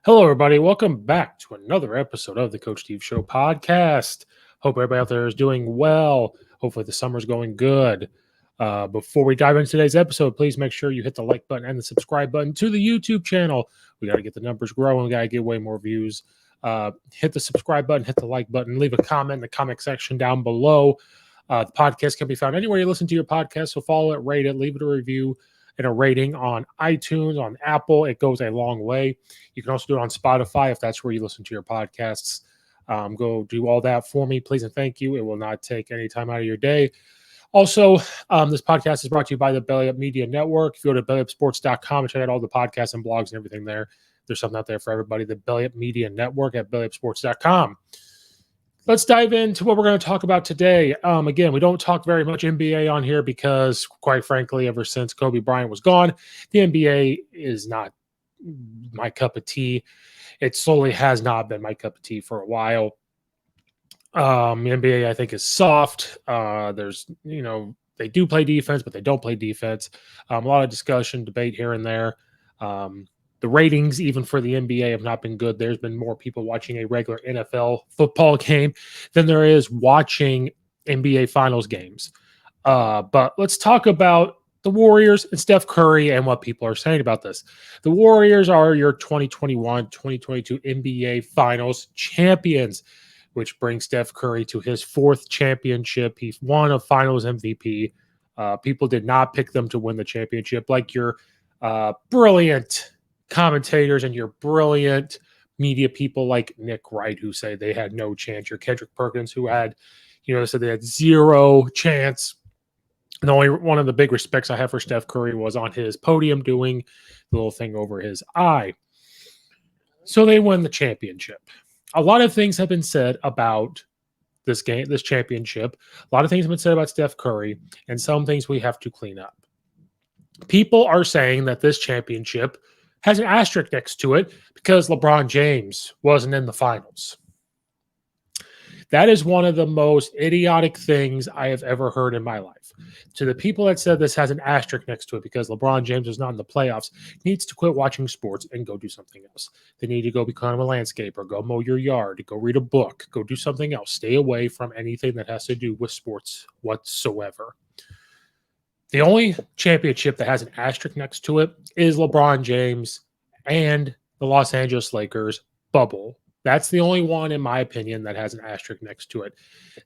Hello, everybody. Welcome back to another episode of the Coach Steve Show podcast. Hope everybody out there is doing well. Hopefully, the summer's going good. Before we dive into today's episode, please make sure you hit the like button and the subscribe button to the YouTube channel. We got to get the numbers growing. We got to get way more views. Hit the subscribe button, hit the like button, leave a comment in the comment section down below. The podcast can be found anywhere you listen to your podcast, so follow it, rate it, leave it a review and a rating on iTunes, on Apple. It goes a long way. You can also do it on Spotify if that's where you listen to your podcasts. Go do all that for me, please, and thank you. It will not take any time out of your day. Also, this podcast is brought to you by the Belly Up Media Network. If you go to bellyupsports.com and check out all the podcasts and blogs and everything there, there's something out there for everybody. The Belly Up Media Network at bellyupsports.com. Let's dive into what we're going to talk about today. Again, we don't talk very much NBA on here because, quite frankly, ever since Kobe Bryant was gone, the NBA is not my cup of tea. It slowly has not been my cup of tea for a while. NBA, I think, is soft. They do play defense, but they don't play defense. A lot of discussion, debate here and there. The ratings, even for the NBA, have not been good. There's been more people watching a regular NFL football game than there is watching NBA Finals games. But let's talk about the Warriors and Steph Curry and what people are saying about this. The Warriors are your 2021-2022 NBA Finals champions, which brings Steph Curry to his fourth championship. He won a Finals MVP. People did not pick them to win the championship, like your brilliant commentators and your brilliant media people like Nick Wright, who say they had no chance. Your Kendrick Perkins, who had, said they had zero chance. And the only one of the big respects I have for Steph Curry was on his podium doing the little thing over his eye. So they won the championship. A lot of things have been said about this game, this championship. A lot of things have been said about Steph Curry, and some things we have to clean up. People are saying that this championship has an asterisk next to it because LeBron James wasn't in the finals. That is one of the most idiotic things I have ever heard in my life. To the people that said this has an asterisk next to it because LeBron James was not in the playoffs, needs to quit watching sports and go do something else. They need to go become a landscaper, go mow your yard, go read a book, go do something else. Stay away from anything that has to do with sports whatsoever. The only championship that has an asterisk next to it is LeBron James and the Los Angeles Lakers bubble. That's the only one, in my opinion, that has an asterisk next to it.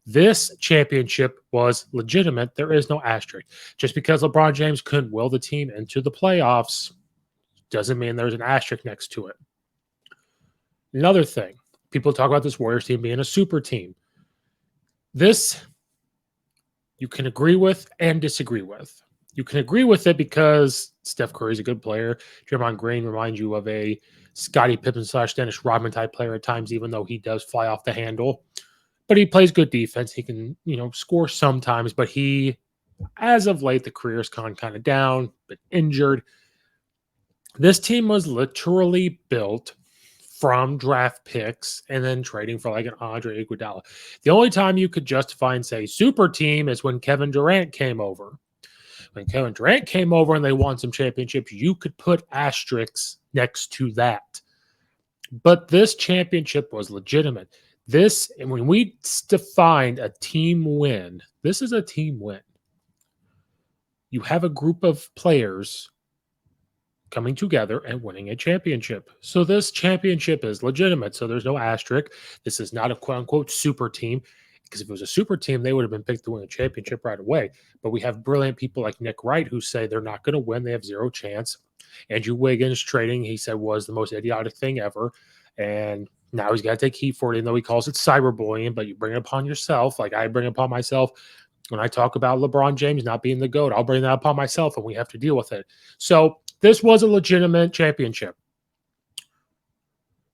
This championship was legitimate. There is no asterisk. Just because LeBron James couldn't will the team into the playoffs doesn't mean there's an asterisk next to it. Another thing, people talk about this Warriors team being a super team. This you can agree with and disagree with. You can agree with it because Steph Curry is a good player. Draymond Green reminds you of a Scottie Pippen / Dennis Rodman type player at times, even though he does fly off the handle. But he plays good defense. He can, score sometimes, but he, as of late, the career's gone kind of down, been injured. This team was literally built from draft picks and then trading for like an Andre Iguodala. The only time you could justify and say super team is when Kevin Durant came over. When Kevin Durant came over and they won some championships, you could put asterisks next to that. But this championship was legitimate. This, and when we defined a team win, this is a team win. You have a group of players coming together and winning a championship. So this championship is legitimate. So there's no asterisk. This is not a quote-unquote super team, because if it was a super team, they would have been picked to win a championship right away. But we have brilliant people like Nick Wright who say they're not going to win. They have zero chance. Andrew Wiggins trading, he said, was the most idiotic thing ever. And now he's got to take heat for it, even though he calls it cyberbullying, but you bring it upon yourself. Like I bring it upon myself when I talk about LeBron James not being the GOAT. I'll bring that upon myself, and we have to deal with it. So this was a legitimate championship.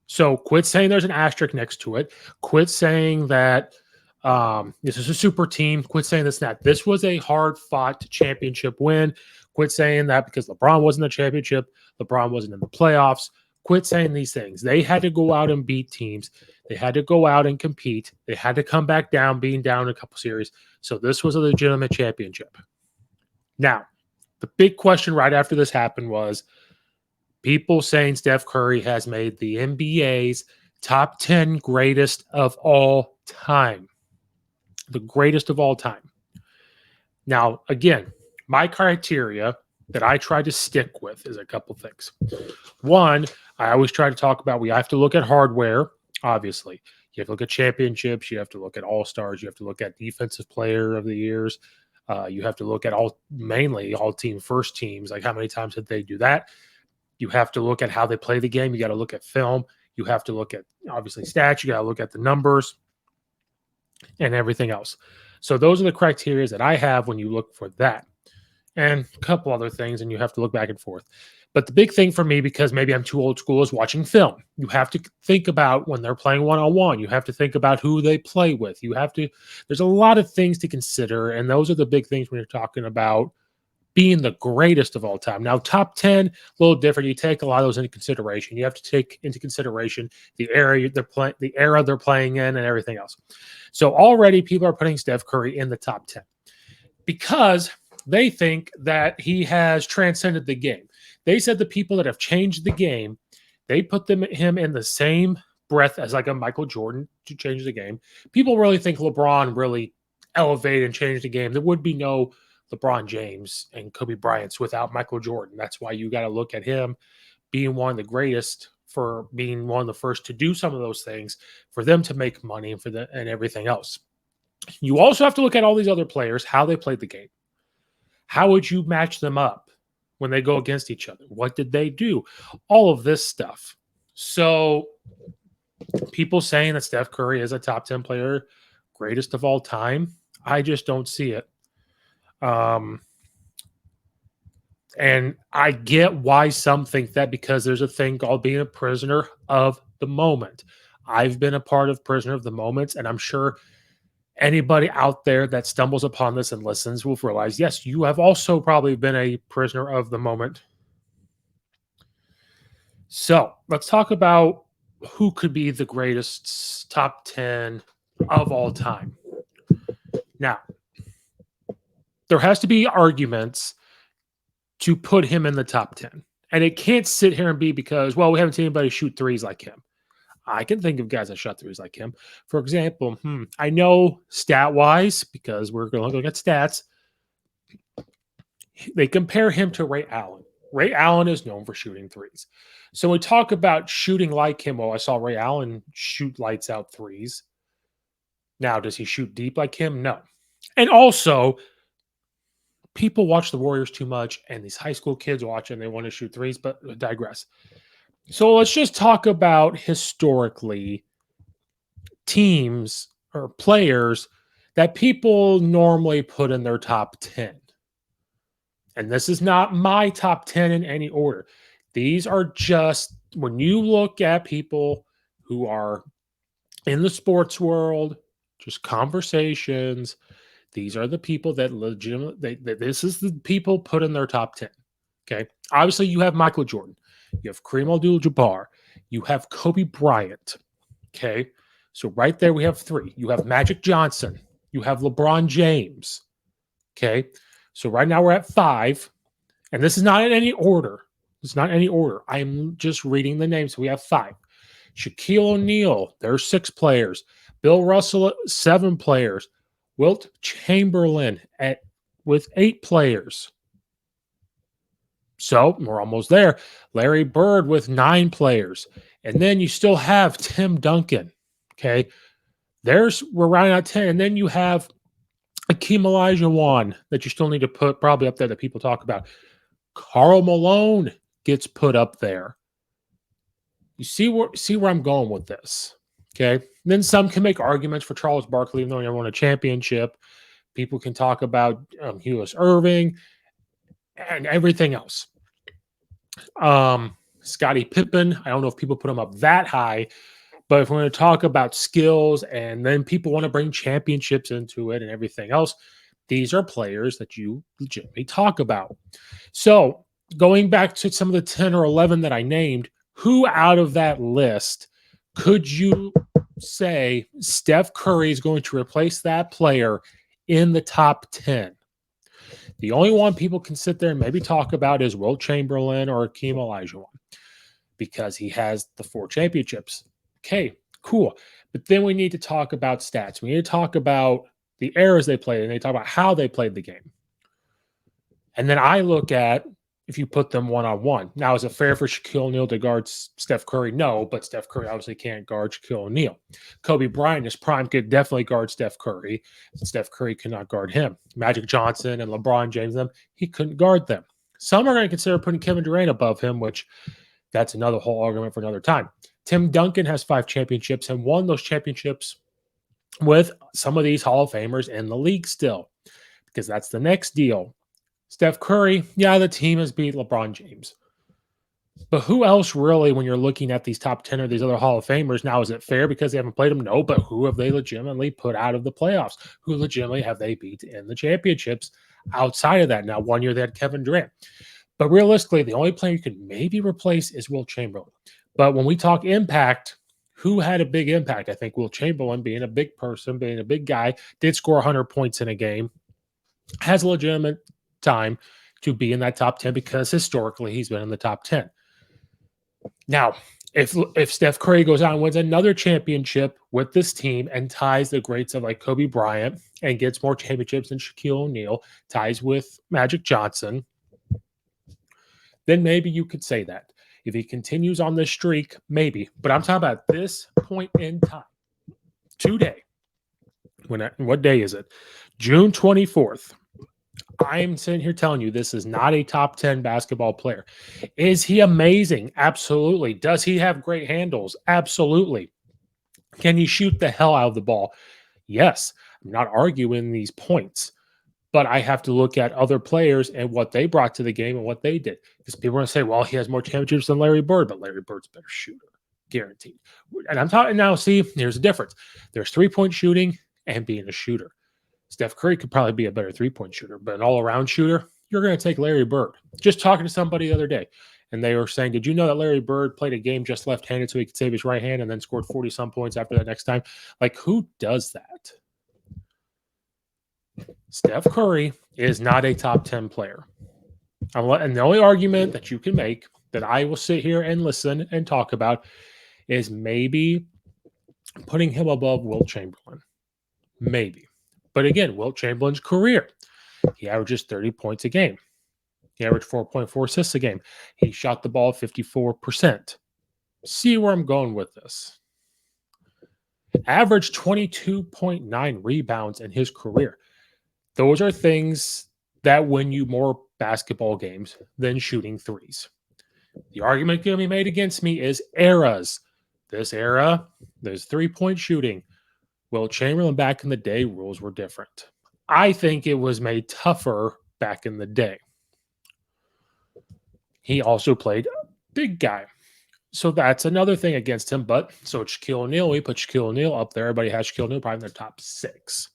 So quit saying there's an asterisk next to it. Quit saying that this is a super team. Quit saying this and that. This was a hard-fought championship win. Quit saying that because LeBron wasn't in the championship. LeBron wasn't in the playoffs. Quit saying these things. They had to go out and beat teams. They had to go out and compete. They had to come back down, being down in a couple series. So this was a legitimate championship. Now, the big question right after this happened was, People saying Steph Curry has made the NBA's top 10 greatest of all time. The greatest of all time. Now, again, my criteria that I try to stick with is a couple things. One, I always try to talk about we have to look at hardware, obviously. You have to look at championships. You have to look at all-stars. You have to look at defensive player of the years. You have to look at mainly all team first teams, like how many times did they do that? You have to look at how they play the game. You got to look at film. You have to look at, obviously, stats. You got to look at the numbers and everything else. So those are the criteria that I have when you look for that. And a couple other things, and you have to look back and forth. But the big thing for me, because maybe I'm too old school, is watching film. You have to think about when they're playing one-on-one. You have to think about who they play with. There's a lot of things to consider, and those are the big things when you're talking about being the greatest of all time. Now, top 10, a little different. You take a lot of those into consideration. You have to take into consideration the era they're playing in and everything else. So already people are putting Steph Curry in the top 10 because they think that he has transcended the game. They said the people that have changed the game, they put him in the same breath as like a Michael Jordan to change the game. People really think LeBron really elevated and changed the game. There would be no LeBron James and Kobe Bryant's without Michael Jordan. That's why you got to look at him being one of the greatest for being one of the first to do some of those things, for them to make money and everything else. You also have to look at all these other players, how they played the game. How would you match them up when they go against each other? What did they do? All of this stuff. So people saying that Steph Curry is a top 10 player, greatest of all time, I just don't see it. And I get why some think that, because there's a thing called being a prisoner of the moment. I've been a part of prisoner of the moments, and I'm sure anybody out there that stumbles upon this and listens will realize, yes, you have also probably been a prisoner of the moment. So let's talk about who could be the greatest top 10 of all time. Now, there has to be arguments to put him in the top 10. And it can't sit here and be because, well, we haven't seen anybody shoot threes like him. I can think of guys that shot threes like him. For example, I know stat-wise, because we're going to look at stats, they compare him to Ray Allen. Ray Allen is known for shooting threes. So when we talk about shooting like him, well, I saw Ray Allen shoot lights out threes. Now, does he shoot deep like him? No. And also, people watch the Warriors too much, and these high school kids watch and they want to shoot threes, but I digress. So let's just talk about historically teams or players that people normally put in their top 10. And this is not my top 10 in any order. These are just, when you look at people who are in the sports world, just conversations, these are the people that legitimately, this is the people put in their top 10. Okay. Obviously, you have Michael Jordan. You have Kareem Abdul-Jabbar. You have Kobe Bryant. Okay. So right there, we have three. You have Magic Johnson. You have LeBron James. Okay. So right now we're at 5. And this is not in any order. It's not any order. I'm just reading the names. So we have 5. Shaquille O'Neal, there's 6 players. Bill Russell, 7 players. Wilt Chamberlain with 8 players. So we're almost there. Larry Bird with 9 players. And then you still have Tim Duncan. Okay. We're rounding out 10. And then you have Akeem Olajuwon that you still need to put probably up there that people talk about. Karl Malone gets put up there. You see where I'm going with this. Okay. And then some can make arguments for Charles Barkley, even though he never won a championship. People can talk about Hughes Irving and everything else. Scottie Pippen, I don't know if people put him up that high, but if we're going to talk about skills and then people want to bring championships into it and everything else, these are players that you legitimately talk about. So going back to some of the 10 or 11 that I named, who out of that list could you say Steph Curry is going to replace that player in the top 10? The only one people can sit there and maybe talk about is Wilt Chamberlain or Akeem Olajuwon. because he has the 4 championships. Okay, cool. But then we need to talk about stats. We need to talk about the eras they played, and they talk about how they played the game. And then I look at if you put them one on one. Now, is it fair for Shaquille O'Neal to guard Steph Curry? No, but Steph Curry obviously can't guard Shaquille O'Neal. Kobe Bryant, in his prime, could definitely guard Steph Curry. Steph Curry could not guard him. Magic Johnson and LeBron James, them, he couldn't guard them. Some are going to consider putting Kevin Durant above him, which that's another whole argument for another time. Tim Duncan has 5 championships and won those championships with some of these Hall of Famers in the league still, because that's the next deal. Steph Curry, yeah, the team has beat LeBron James. But who else really, when you're looking at these top 10 or these other Hall of Famers, now is it fair because they haven't played them? No, but who have they legitimately put out of the playoffs? Who legitimately have they beat in the championships outside of that? Now, one year they had Kevin Durant. But realistically, the only player you could maybe replace is Wilt Chamberlain. But when we talk impact, who had a big impact? I think Wilt Chamberlain, being a big person, being a big guy, did score 100 points in a game, has a legitimate time to be in that top 10 because historically he's been in the top 10. Now, if Steph Curry goes out and wins another championship with this team and ties the greats of like Kobe Bryant and gets more championships than Shaquille O'Neal, ties with Magic Johnson, then maybe you could say that. If he continues on this streak, maybe. But I'm talking about this point in time, today. What day is it? June 24th. I'm sitting here telling you this is not a top 10 basketball player. Is he amazing? Absolutely. Does he have great handles? Absolutely. Can he shoot the hell out of the ball? Yes. I'm not arguing these points, but I have to look at other players and what they brought to the game and what they did. Because people are going to say, well, he has more championships than Larry Bird, but Larry Bird's a better shooter. Guaranteed. And I'm talking now, see, here's the difference. There's 3-point shooting and being a shooter. Steph Curry could probably be a better 3-point shooter, but an all-around shooter, you're going to take Larry Bird. Just talking to somebody the other day, and they were saying, did you know that Larry Bird played a game just left-handed so he could save his right hand and then scored 40-some points after that next time? Like, who does that? Steph Curry is not a top 10 player. And the only argument that you can make that I will sit here and listen and talk about is maybe putting him above Wilt Chamberlain. Maybe. But again, Wilt Chamberlain's career, he averages 30 points a game. He averaged 4.4 assists a game. He shot the ball 54%. See where I'm going with this. Averaged 22.9 rebounds in his career. Those are things that win you more basketball games than shooting threes. The argument going to be made against me is eras. This era, there's 3-point shooting. Wilt Chamberlain back in the day, rules were different. I think it was made tougher back in the day. He also played big guy. So that's another thing against him. But so Shaquille O'Neal, we put Shaquille O'Neal up there. Everybody has Shaquille O'Neal probably in their top 6.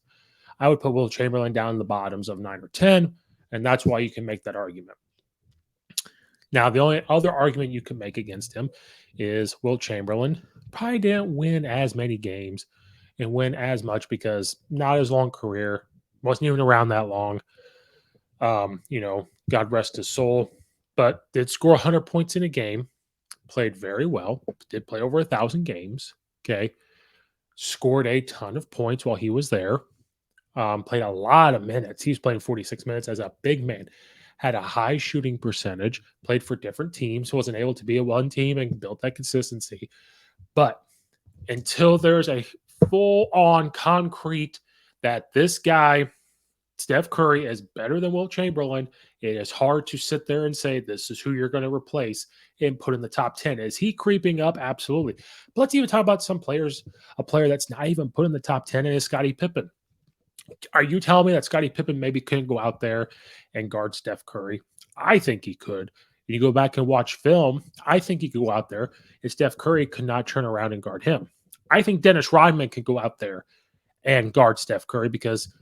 I would put Wilt Chamberlain down in the bottoms of 9 or 10, and that's why you can make that argument. Now, the only other argument you can make against him is Wilt Chamberlain probably didn't win as many games and win as much because not his long career, wasn't even around that long. God rest his soul, but did score 100 points in a game, played very well, did play over 1,000 games, okay, scored a ton of points while he was there, played a lot of minutes. He was playing 46 minutes as a big man, had a high shooting percentage, played for different teams, wasn't able to be a one team and built that consistency. But until there's a full-on concrete that this guy, Steph Curry, is better than Wilt Chamberlain, it is hard to sit there and say this is who you're going to replace and put in the top 10. Is he creeping up? Absolutely. But let's even talk about some players, a player that's not even put in the top 10 is Scottie Pippen. Are you telling me that Scottie Pippen maybe couldn't go out there and guard Steph Curry? I think he could. You go back and watch film, I think he could go out there and Steph Curry could not turn around and guard him. I think Dennis Rodman could go out there and guard Steph Curry because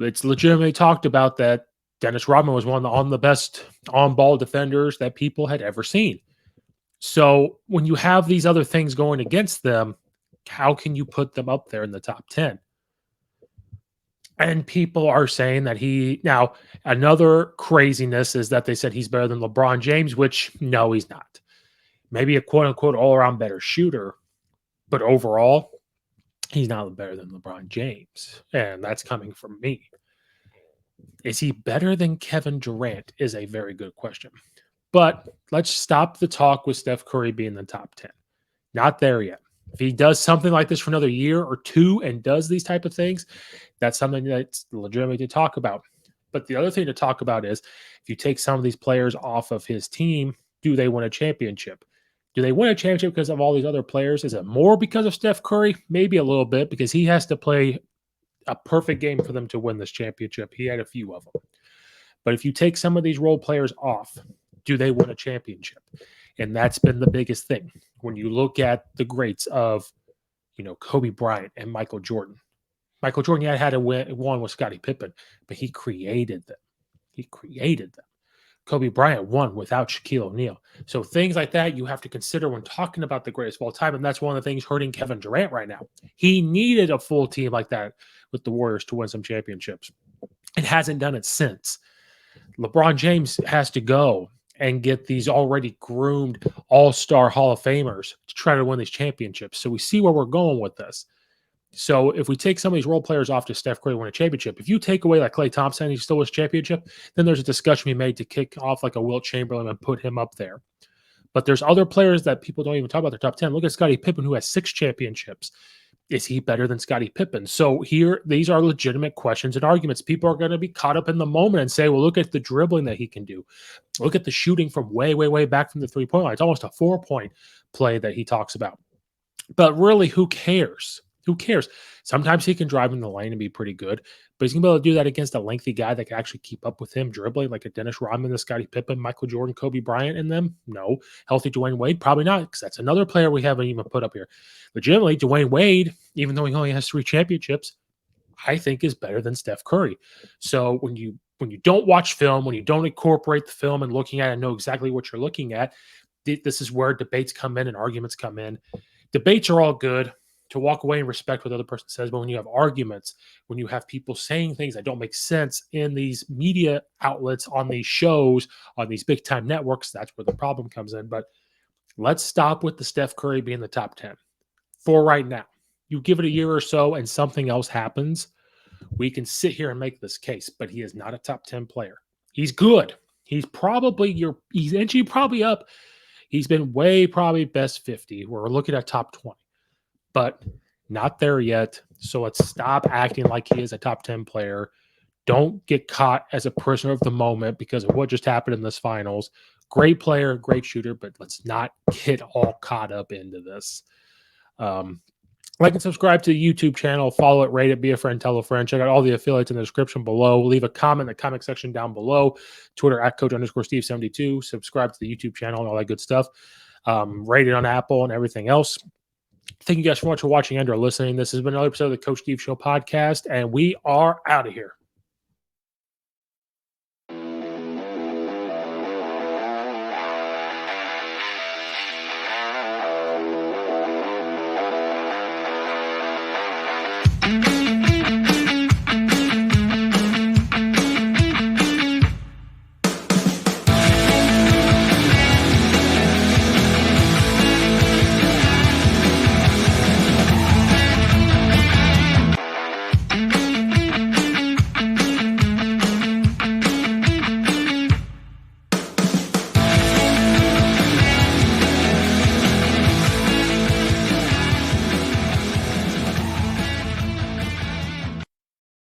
it's legitimately talked about that Dennis Rodman was one of the best on-ball defenders that people had ever seen. So when you have these other things going against them, how can you put them up there in the top 10? And people are saying that now another craziness is that they said he's better than LeBron James, which no, he's not. maybe a quote unquote all around better shooter, but overall, he's not better than LeBron James. And that's coming from me. Is he better than Kevin Durant? Is a very good question. But let's stop the talk with Steph Curry being the top 10. Not there yet. If he does something like this for another year or two and does these type of things, that's something that's legitimate to talk about. But the other thing to talk about is if you take some of these players off of his team, do they win a championship? Do they win a championship because of all these other players? Is it more because of Steph Curry? Maybe a little bit because he has to play a perfect game for them to win this championship. He had a few of them. But if you take some of these role players off, do they win a championship? And that's been the biggest thing. When you look at the greats of, Kobe Bryant and Michael Jordan. Michael Jordan had a one with Scottie Pippen, but he created them. He created them. Kobe Bryant won without Shaquille O'Neal. So things like that you have to consider when talking about the greatest of all time. And that's one of the things hurting Kevin Durant right now. He needed a full team like that with the Warriors to win some championships. It hasn't done it since. LeBron James has to go and get these already groomed all-star Hall of Famers to try to win these championships. So we see where we're going with this. So if we take some of these role players off to Steph Curry win a championship, if you take away like Klay Thompson, he still wins championship, then there's a discussion we made to kick off like a Wilt Chamberlain and put him up there. But there's other players that people don't even talk about their top 10. Look at Scottie Pippen, who has 6 championships. Is he better than Scottie Pippen? So here, these are legitimate questions and arguments. People are going to be caught up in the moment and say, well, look at the dribbling that he can do. Look at the shooting from way, way, way back from the three-point line. It's almost a 4-point play that he talks about. But really, who cares? Who cares? Sometimes he can drive in the lane and be pretty good, but he's going to be able to do that against a lengthy guy that can actually keep up with him dribbling, like a Dennis Rodman, a Scottie Pippen, Michael Jordan, Kobe Bryant in them? No. Healthy Dwayne Wade? Probably not, because that's another player we haven't even put up here. Legitimately, Dwayne Wade, even though he only has 3 championships, I think is better than Steph Curry. So when you don't watch film, when you don't incorporate the film and looking at it and know exactly what you're looking at, this is where debates come in and arguments come in. Debates are all good to walk away and respect what the other person says. But when you have arguments, when you have people saying things that don't make sense in these media outlets, on these shows, on these big time networks, that's where the problem comes in. But let's stop with the Steph Curry being the top 10 for right now. You give it a year or so and something else happens, we can sit here and make this case, but he is not a top 10 player. He's good. He's inching probably up. He's been way probably best 50. We're looking at top 20. But not there yet. So let's stop acting like he is a top 10 player. Don't get caught as a prisoner of the moment because of what just happened in this finals. Great player, great shooter, but let's not get all caught up into this. Like and subscribe to the YouTube channel. Follow it, rate it, be a friend, tell a friend. Check out all the affiliates in the description below. Leave a comment in the comment section down below. Twitter at Coach_Steve72. Subscribe to the YouTube channel and all that good stuff. Rate it on Apple and everything else. Thank you guys so much for watching and or listening. This has been another episode of the Coach Steve Show podcast, and we are out of here.